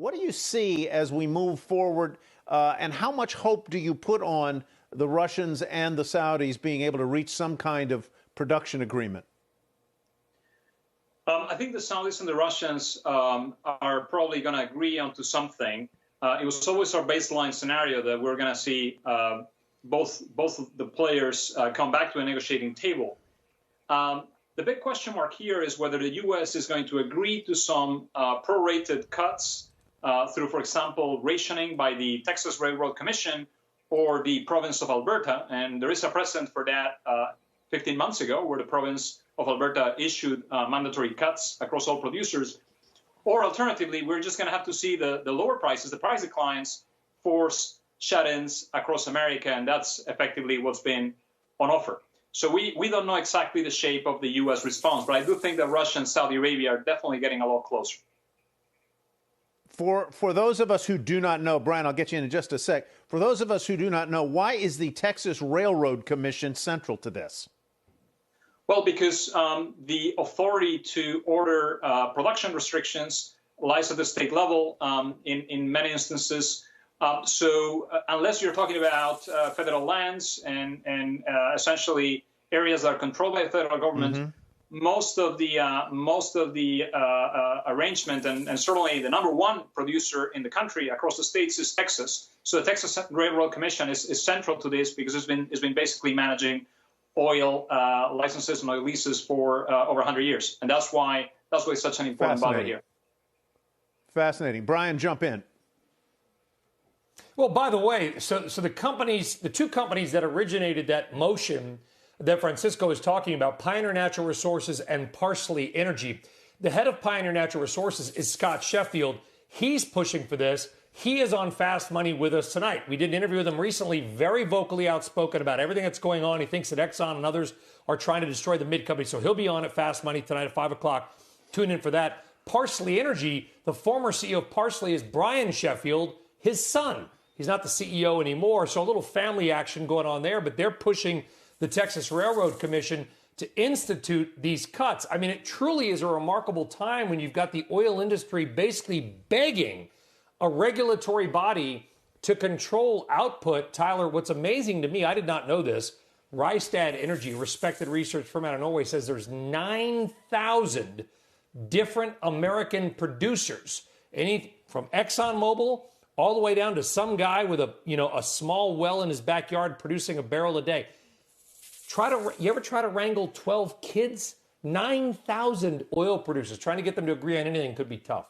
What do you see as we move forward, and how much hope do you put on the Russians and the Saudis being able to reach some kind of production agreement? I think the Saudis and the Russians are probably going to agree onto something. It was always our baseline scenario that we're going to see both of the players come back to a negotiating table. The big question mark here is whether the U.S. is going to agree to some prorated cuts through, for example, rationing by the Texas Railroad Commission or the province of Alberta. And there is a precedent for that 15 months ago, where the province of Alberta issued mandatory cuts across all producers. Or alternatively, we're just going to have to see the lower prices, the price declines, force shut-ins across America, and that's effectively what's been on offer. So we don't know exactly the shape of the U.S. response, but I do think that Russia and Saudi Arabia are definitely getting a lot closer. For those of us who do not know, Brian, I'll get you in just a sec. For those of us who do not know, why is the Texas Railroad Commission central to this? Well, because the authority to order production restrictions lies at the state level in many instances. So unless you're talking about federal lands and essentially areas that are controlled by the federal government, most of the arrangement and certainly the number one producer in the country across the states is Texas. So the Texas Railroad Commission is central to this because it's been basically managing oil licenses and oil leases for over 100 years, and that's why it's such an important body here. Fascinating, Brian, jump in. Well, by the way, so the two companies that originated that motion that Francisco is talking about, Pioneer Natural Resources and Parsley Energy. The head of Pioneer Natural Resources is Scott Sheffield. He's pushing for this. He is on Fast Money with us tonight. We did an interview with him recently, very vocally outspoken about everything that's going on. He thinks that Exxon and others are trying to destroy the mid-company. So he'll be on at Fast Money tonight at 5 o'clock. Tune in for that. Parsley Energy, the former CEO of Parsley is Brian Sheffield, his son. He's not the CEO anymore, so a little family action going on there, but they're pushing the Texas Railroad Commission to institute these cuts. I mean, it truly is a remarkable time when you've got the oil industry basically begging a regulatory body to control output. Tyler, what's amazing to me, I did not know this, Rystad Energy, respected research firm out of Norway, says there's 9,000 different American producers, from ExxonMobil all the way down to some guy with a small well in his backyard producing a barrel a day. You ever try to wrangle 12 kids? 9,000 oil producers. Trying to get them to agree on anything could be tough.